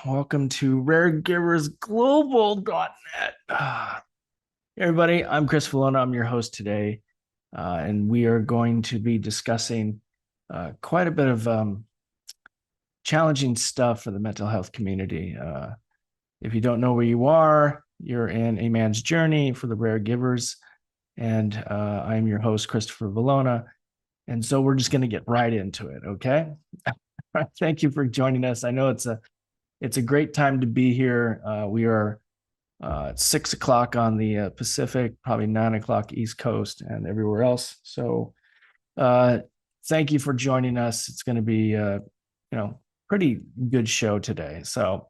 Welcome to Raregivers Global.net. Hey everybody, I'm Chris Valona. I'm your host today, and we are going to be discussing quite a bit of challenging stuff for the mental health community. If you don't know where you are, you're in a man's journey for the Raregivers, and I'm your host, Christopher Valona. And so we're just going to get right into it, okay? Thank you for joining us. I know it's a great time to be here. We are 6 o'clock on the Pacific, probably 9 o'clock East Coast, and everywhere else. So, uh, thank you for joining us. It's going to be, pretty good show today. So,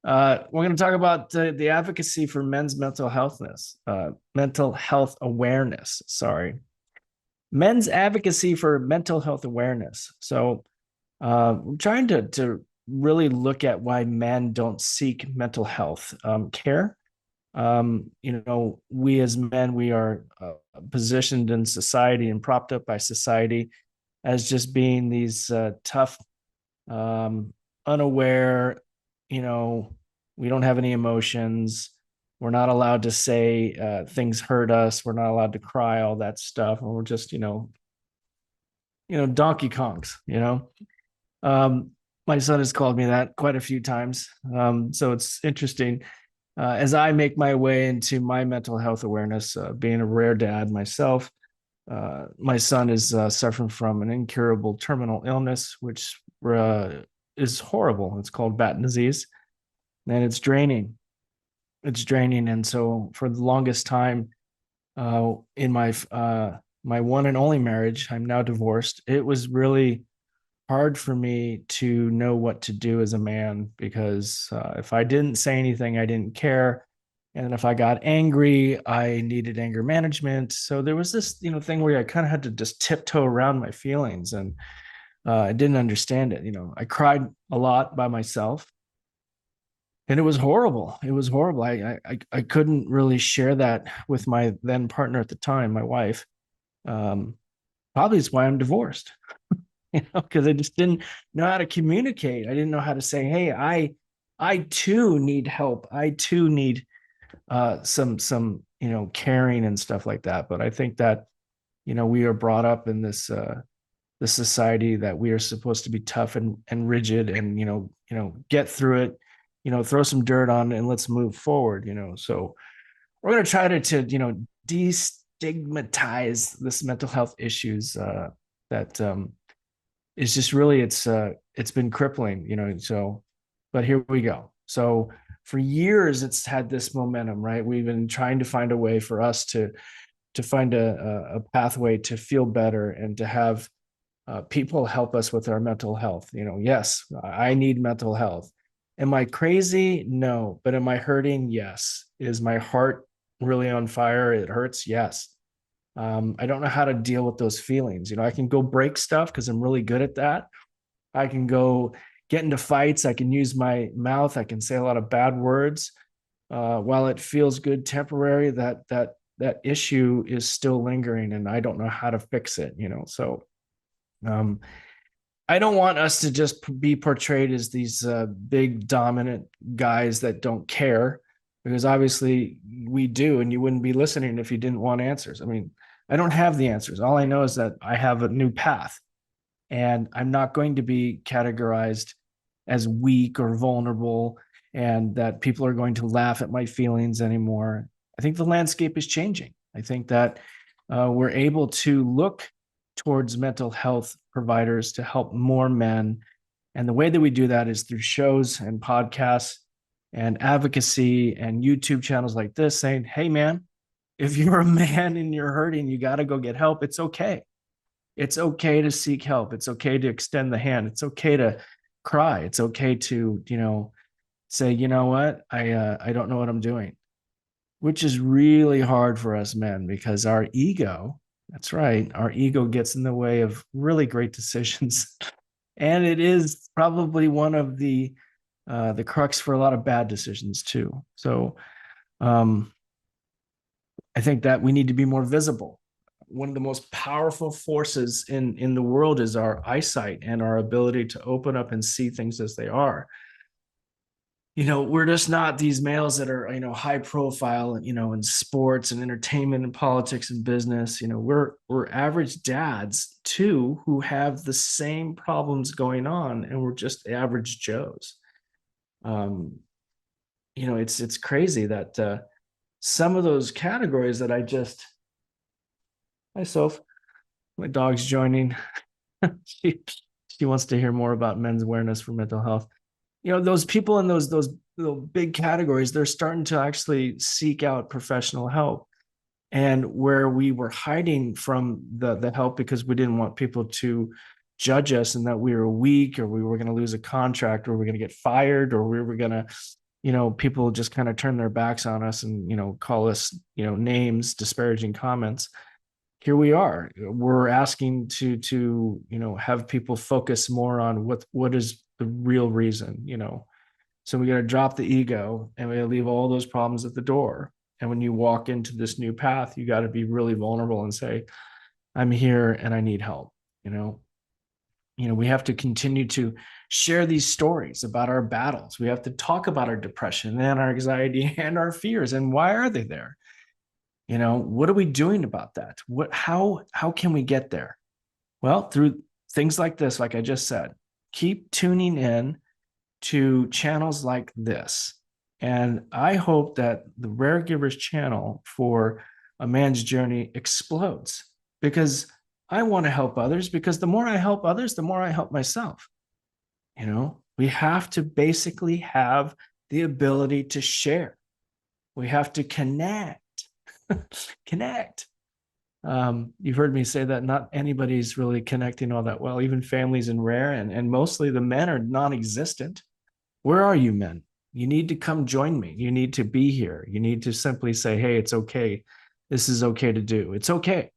we're going to talk about the advocacy for men's mental health awareness. Sorry, men's advocacy for mental health awareness. So, we're trying to really look at why men don't seek mental health care. We as men, we are positioned in society and propped up by society as just being these tough, unaware, we don't have any emotions. We're not allowed to say things hurt us. We're not allowed to cry, all that stuff. And we're just, Donkey Kongs. Um, my son has called me that quite a few times. So it's interesting. As I make my way into my mental health awareness, being a rare dad myself, my son is suffering from an incurable terminal illness, which is horrible. It's called Batten disease, and it's draining. It's draining, and so for the longest time, in my one and only marriage, I'm now divorced. It was really hard for me to know what to do as a man because if I didn't say anything, I didn't care. And if I got angry, I needed anger management. So there was this, thing where I kind of had to just tiptoe around my feelings, and I didn't understand it. I cried a lot by myself, and it was horrible. It was horrible. I couldn't really share that with my then partner at the time, my wife. Um, Probably it's why I'm divorced. Because I just didn't know how to communicate. I didn't know how to say, "Hey, I too need help. I too need some caring and stuff like that." But I think that we are brought up in this society that we are supposed to be tough and rigid, and get through it. Throw some dirt on it and let's move forward. So we're gonna try to destigmatize this mental health issues that it's just really it's been crippling, so but here we go. So for years it's had this momentum, right? We've been trying to find a way for us to find a pathway to feel better and to have people help us with our mental health. Yes, I need mental health. Am I crazy? No. But am I hurting? Yes. Is my heart really on fire? It hurts? Yes. I don't know how to deal with those feelings. I can go break stuff because I'm really good at that. I can go get into fights. I can use my mouth. I can say a lot of bad words. While it feels good temporary, that issue is still lingering, and I don't know how to fix it. So um, I don't want us to just be portrayed as these big dominant guys that don't care, because obviously we do, and you wouldn't be listening if you didn't want answers. I mean, I don't have the answers. All I know is that I have a new path, and I'm not going to be categorized as weak or vulnerable, and that people are going to laugh at my feelings anymore. I think the landscape is changing. I think that we're able to look towards mental health providers to help more men. And the way that we do that is through shows and podcasts and advocacy and YouTube channels like this saying, "Hey, man, if you're a man and you're hurting, you got to go get help. It's okay. It's okay to seek help. It's okay to extend the hand. It's okay to cry. It's okay to, say, you know what? I don't know what I'm doing," which is really hard for us men because our ego, that's right, our ego gets in the way of really great decisions. And it is probably one of the crux for a lot of bad decisions too. So um, I think that we need to be more visible. One of the most powerful forces in the world is our eyesight and our ability to open up and see things as they are. we're just not these males that are, high profile, in sports and entertainment and politics and business. We're average dads too who have the same problems going on, and we're just average Joes. Um, it's crazy that some of those categories that I just myself, my dog's joining. she she wants to hear more about men's awareness for mental health. Those people in those big categories, they're starting to actually seek out professional help. And where we were hiding from the help because we didn't want people to judge us and that we were weak, or we were going to lose a contract, or we are going to get fired, or we were going to, people just kind of turn their backs on us and, call us, names, disparaging comments. Here we are. We're asking to have people focus more on what is the real reason. So we got to drop the ego, and we got to leave all those problems at the door. And when you walk into this new path, you got to be really vulnerable and say, I'm here and I need help. We have to continue to share these stories about our battles. We have to talk about our depression and our anxiety and our fears, and why are they there? What are we doing about that? How can we get there? Well, through things like this, like I just said. Keep tuning in to channels like this. And I hope that the Raregivers channel for A Man's Journey explodes, because I want to help others, because the more I help others, the more I help myself. We have to basically have the ability to share. We have to connect. Connect. You've heard me say that not anybody's really connecting all that well, even families in Rare, and mostly the men are non-existent. Where are you, men? You need to come join me. You need to be here. You need to simply say, hey, it's okay. This is okay to do. It's okay.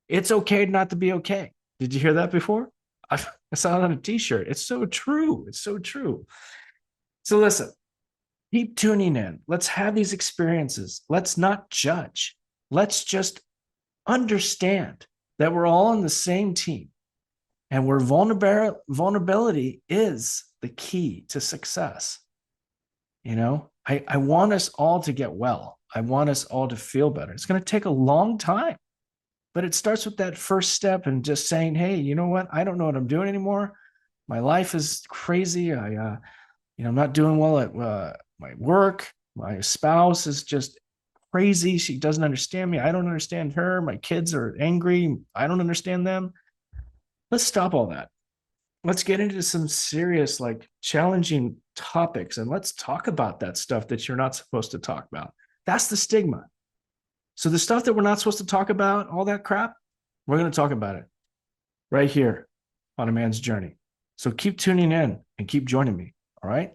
It's okay not to be okay. Did you hear that before? I saw it on a t-shirt. It's so true. It's so true. So listen, keep tuning in. Let's have these experiences. Let's not judge. Let's just understand that we're all on the same team, and where vulnerability is the key to success. I want us all to get well. I want us all to feel better. It's going to take a long time, but it starts with that first step and just saying, hey, you know what? I don't know what I'm doing anymore. My life is crazy. I'm not doing well at my work. My spouse is just crazy. She doesn't understand me. I don't understand her. My kids are angry. I don't understand them. Let's stop all that. Let's get into some serious, like, challenging topics, and let's talk about that stuff that you're not supposed to talk about. That's the stigma. So the stuff that we're not supposed to talk about, all that crap, we're going to talk about it right here on A Man's Journey. So keep tuning in and keep joining me. All right.